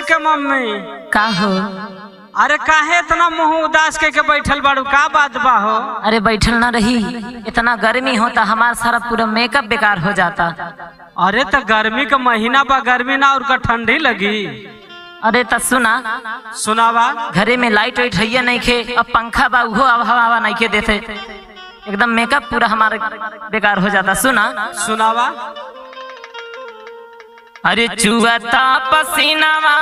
के मम्मी का हो? अरे काहे इतना मुंह उदास के बैठल बाड़ू, का बात बा हो? अरे बैठल ना रही, इतना गर्मी होता हमारा सारा पूरा मेकअप बेकार हो जाता। अरे तो गर्मी का महीना बा, गर्मी ना और का ठंडी लगी। अरे तो सुना सुनावा। घरे में लाइट वाइट है नहीं खे, अब पंखा बा उहो अब हवा नहीं के देते, एकदम मेकअप पूरा हमारा बेकार हो जाता। सुना सुनावा। अरे चुआता पसीनावा,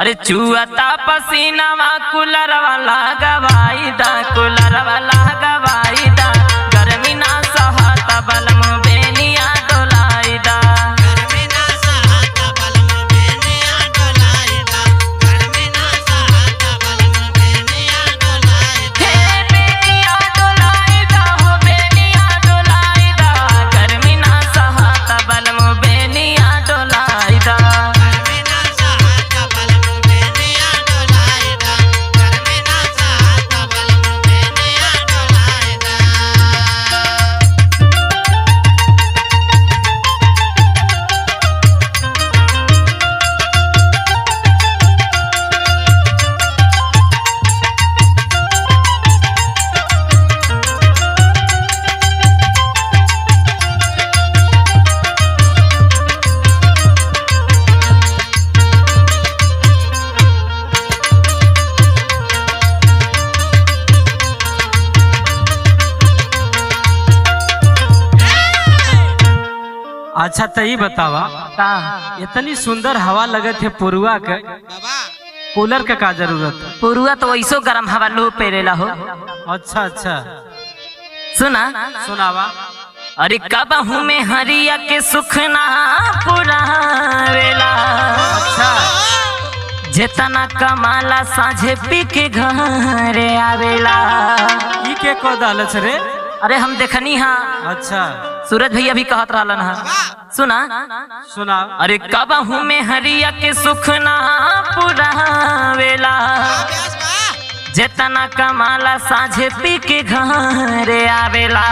अरे चुआता पसीनावा, कूलर वाला गवाई दा, कूलर वाला गवाई दा, गर्मी ना सहता बलम बेनिया डोलाई दा, गर्मी ना सहता बलम बेनिया डोलाई दा, गर्मी ना सहता बलम बेनिया डोलाई दा, हे बेनिया डोलाई दा, हो बेनिया डोलाई दा, गर्मी ना सहता बलम बेनिया डोलाई दा, गर्मी ना सहता बलम बेनिया डोलाई दा, गर्मी ना सहता बलम बेनिया डोलाई दा। अच्छा तो ये बतावा, का इतनी सुंदर हवा लगत है पुरुआ के, बाबा कूलर के का जरूरत है? पुरुआ तो वैसो गरम हवा लो पेरेला हो। अच्छा अच्छा सुना सुनावा। अरे कबहू में हरिया के सुख ना पुरावेला, अच्छा जेतना कमाला साझे पी के घरे आवेला। ई के को दालच रे? अरे हम देखनी हा, अच्छा सूरज भैया भी कहत रहलन हा। सुना सुना। अरे कबहू में हरिया के सुख ना पुरावेला, व्यास बा जेतना कमाला साझे पी के घरे आवेला।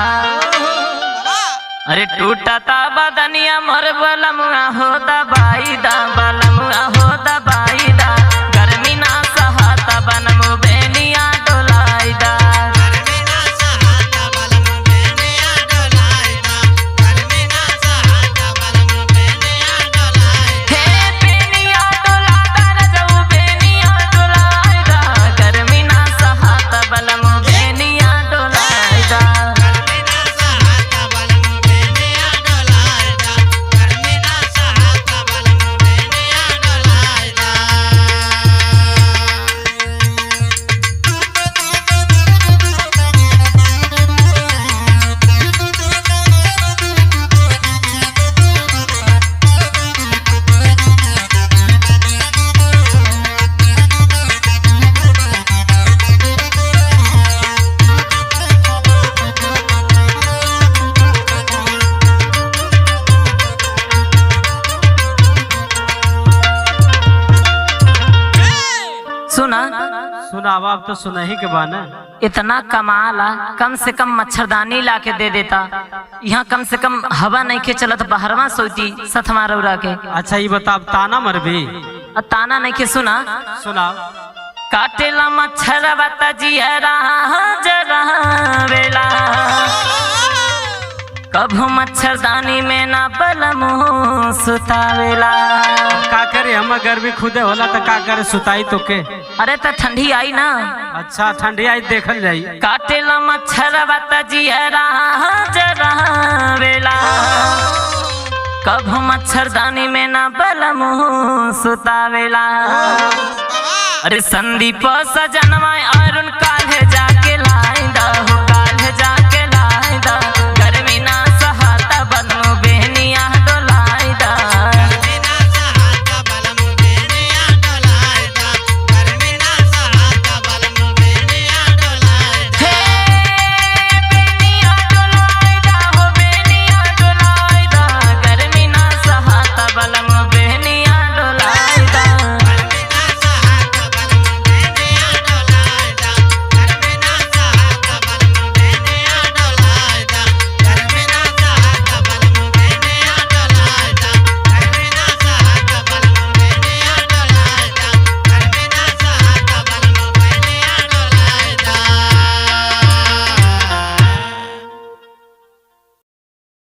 अरे टूटता बदनिया मोर बलमुआ हो दबाई दा, बलमुआ हो दबाई दा, गर्मी ना सहता बनमु बेनिया डोलाई दा, गर्मी ना सहता बलम बेनिया डोलाई दा, गर्मी ना सहता बलम बेनिया डोलाई दा, हे बेनिया डोला दा रजऊ बेनिया डोलाई दा, गर्मी ना सहता बनमु बेनिया डोलाई दा, गर्मी ना सहता बलम बेनिया डोलाई दा, गर्मी ना सहता बलम बेनिया डोलाई दा। सुना सुनावा। अब तो सुना ही के बाना। इतना कमाला, कम से कम मच्छरदानी ला के दे देता, यहाँ कम से कम हवा नहीं के चलत, बाहरवा सोती सथमा रौरा के। अच्छा ये बता, अब ताना मरबी? ताना नहीं के सुना। सुना। काटेला मच्छर बता जियरा जरा वेला, कभू मच्छरदानी में ना बलमु सुतावेला। का करे, हम गर्मी खुदे होला तो का करे, सुताई तो के? अरे तो ठंडी आई ना। अच्छा ठंडी आई देखल जाई। काटेला मच्छर बता जियरा जरा वेला, कभू मच्छरदानी में ना बलमु सुतावेला। अरे संदीप सजनवा अरुण का